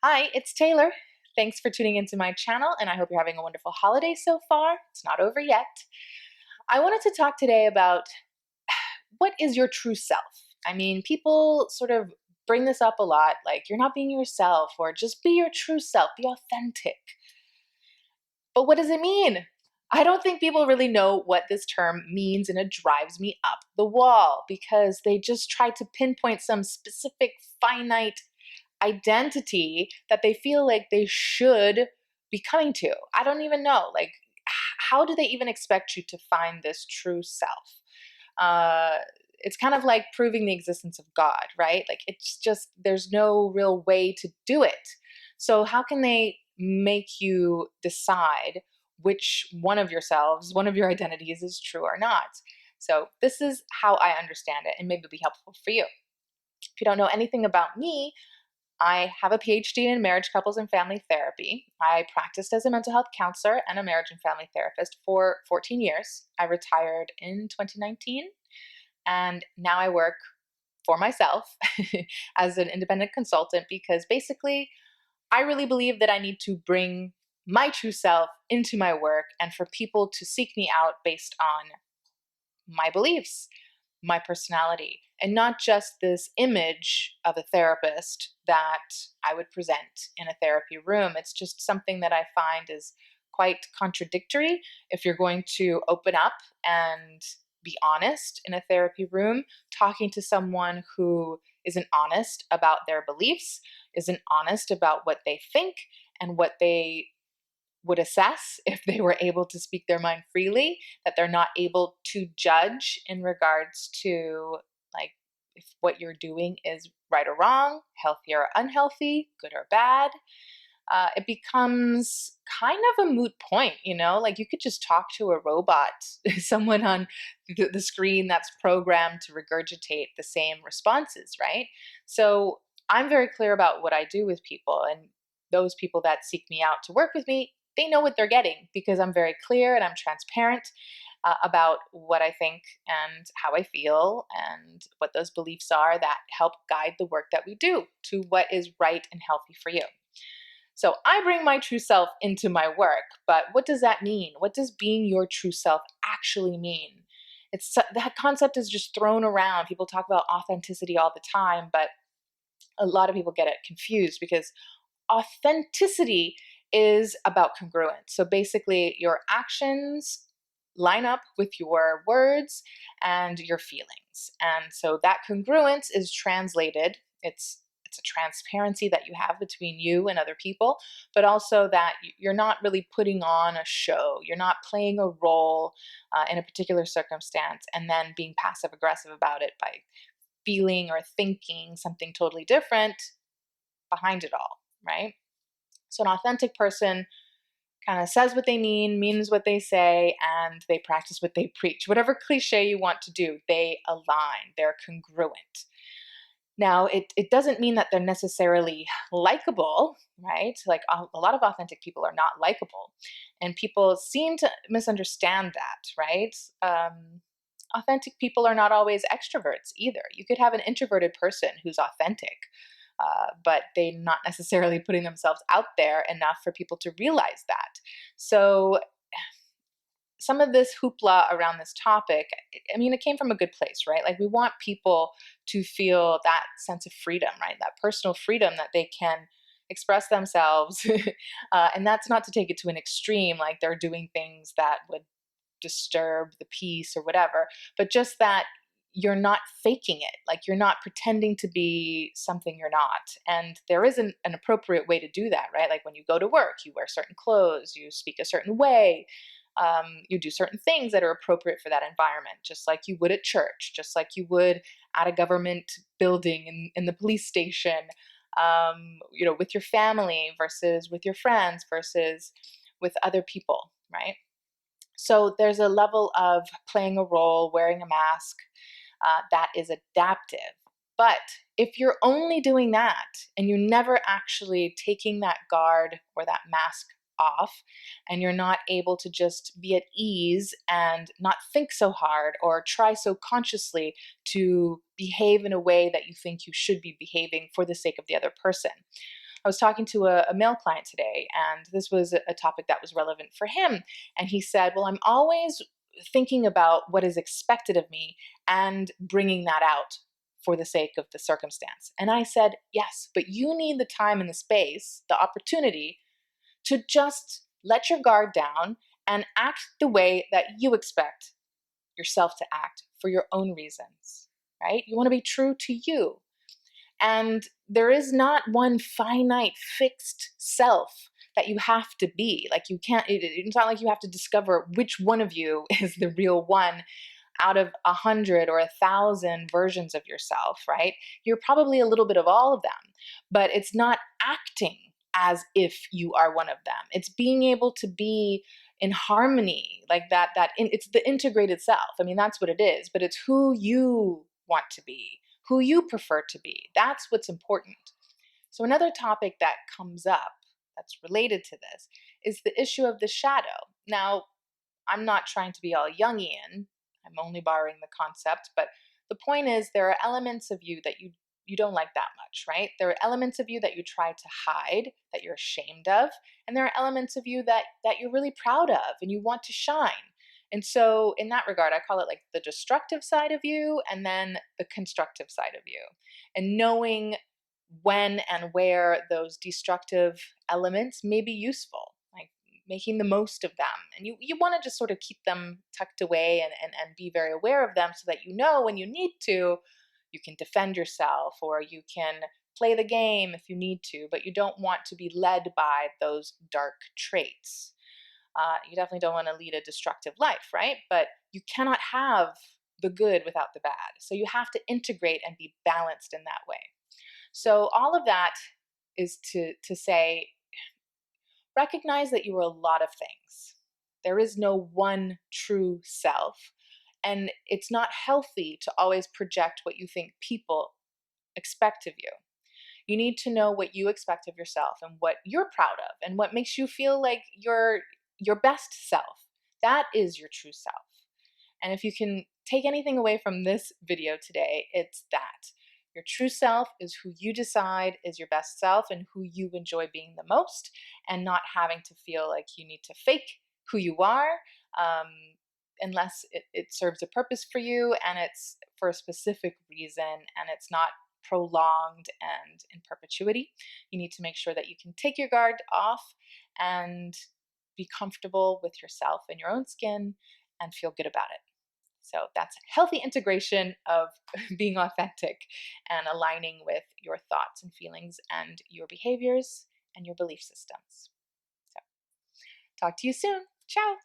Hi, it's Taylor. Thanks for tuning into my channel, and I hope you're having a wonderful holiday so far. It's not over yet. I wanted to talk today about what is your true self? I mean, people sort of bring this up a lot, like you're not being yourself, or just be your true self, be authentic. But what does it mean? I don't think people really know what this term means, and it drives me up the wall because they just try to pinpoint some specific finite identity that they feel like they should be coming to. I don't even know. Like, how do they even expect you to find this true self? Uh, it's kind of like proving the existence of God, right? Like, it's just, there's no real way to do it. So, how can they make you decide which one of yourselves, one of your identities is true or not? So, this is how I understand it, and maybe it'll be helpful for you. If you don't know anything about me, I have a PhD in marriage, couples, and family therapy. I practiced as a mental health counselor and a marriage and family therapist for 14 years. I retired in 2019, and now I work for myself as an independent consultant because basically, I really believe that I need to bring my true self into my work and for people to seek me out based on my beliefs, my personality, and not just this image of a therapist that I would present in a therapy room. It's just something that I find is quite contradictory if you're going to open up and be honest in a therapy room, talking to someone who isn't honest about their beliefs, isn't honest about what they think and what they would assess if they were able to speak their mind freely, that they're not able to judge in regards to like if what you're doing is right or wrong, healthy or unhealthy, good or bad. It becomes kind of a moot point, like you could just talk to a robot, someone on the screen that's programmed to regurgitate the same responses, right? So I'm very clear about what I do with people, and those people that seek me out to work with me, they know what they're getting because I'm very clear and I'm transparent about what I think and how I feel and what those beliefs are that help guide the work that we do to what is right and healthy for you. So I bring my true self into my work, but what does that mean? What does being your true self actually mean? That concept is just thrown around. People talk about authenticity all the time, but a lot of people get it confused because authenticity is about congruence. So basically, your actions line up with your words and your feelings. And so that congruence is translated. It's a transparency that you have between you and other people, but also that you're not really putting on a show. You're not playing a role in a particular circumstance and then being passive aggressive about it by feeling or thinking something totally different behind it all, right? So an authentic person kind of says what they mean, means what they say, and they practice what they preach. Whatever cliche you want to do, they align, they're congruent. Now, it doesn't mean that they're necessarily likable, right? Like a lot of authentic people are not likable, and people seem to misunderstand that, right? Authentic people are not always extroverts either. You could have an introverted person who's authentic, but they're not necessarily putting themselves out there enough for people to realize that. So some of this hoopla around this topic, I mean, it came from a good place, right? Like we want people to feel that sense of freedom, right? That personal freedom that they can express themselves. And that's not to take it to an extreme, like they're doing things that would disturb the peace or whatever, but just that you're not faking it. Like you're not pretending to be something you're not. And there is an appropriate way to do that, right? Like when you go to work, you wear certain clothes, you speak a certain way, you do certain things that are appropriate for that environment, just like you would at church, just like you would at a government building in the police station, with your family versus with your friends versus with other people, right? So there's a level of playing a role, wearing a mask that is adaptive. But if you're only doing that and you're never actually taking that guard or that mask off, and you're not able to just be at ease and not think so hard or try so consciously to behave in a way that you think you should be behaving for the sake of the other person, I was talking to a male client today, and this was a topic that was relevant for him. And he said, well, I'm always thinking about what is expected of me and bringing that out for the sake of the circumstance. And I said, yes, but you need the time and the space, the opportunity to just let your guard down and act the way that you expect yourself to act for your own reasons, right? You want to be true to you. And there is not one finite, fixed self that you have to be. Like, you can't, it's not like you have to discover which one of you is the real one out of 100 or 1,000 versions of yourself, right? You're probably a little bit of all of them, but it's not acting as if you are one of them. It's being able to be in harmony, like that. It's the integrated self. I mean, that's what it is. But it's who you want to be, who you prefer to be. That's what's important. So another topic that comes up that's related to this is the issue of the shadow. Now, I'm not trying to be all Jungian. I'm only borrowing the concept, but the point is there are elements of you that you don't like that much, right? There are elements of you that you try to hide, that you're ashamed of, and there are elements of you that you're really proud of and you want to shine. And so in that regard, I call it like the destructive side of you and then the constructive side of you. And knowing when and where those destructive elements may be useful, like making the most of them. And you want to just sort of keep them tucked away and be very aware of them so that you know when you need to, you can defend yourself or you can play the game if you need to, but you don't want to be led by those dark traits. You definitely don't want to lead a destructive life, right? But you cannot have the good without the bad. So you have to integrate and be balanced in that way. So all of that is to say, recognize that you are a lot of things. There is no one true self. And it's not healthy to always project what you think people expect of you. You need to know what you expect of yourself and what you're proud of and what makes you feel like your best self. That is your true self. And if you can take anything away from this video today, it's that. Your true self is who you decide is your best self and who you enjoy being the most, and not having to feel like you need to fake who you are um, unless it serves a purpose for you and it's for a specific reason and it's not prolonged and in perpetuity. You need to make sure that you can take your guard off and be comfortable with yourself and your own skin and feel good about it. So that's healthy integration of being authentic and aligning with your thoughts and feelings and your behaviors and your belief systems. So talk to you soon. Ciao.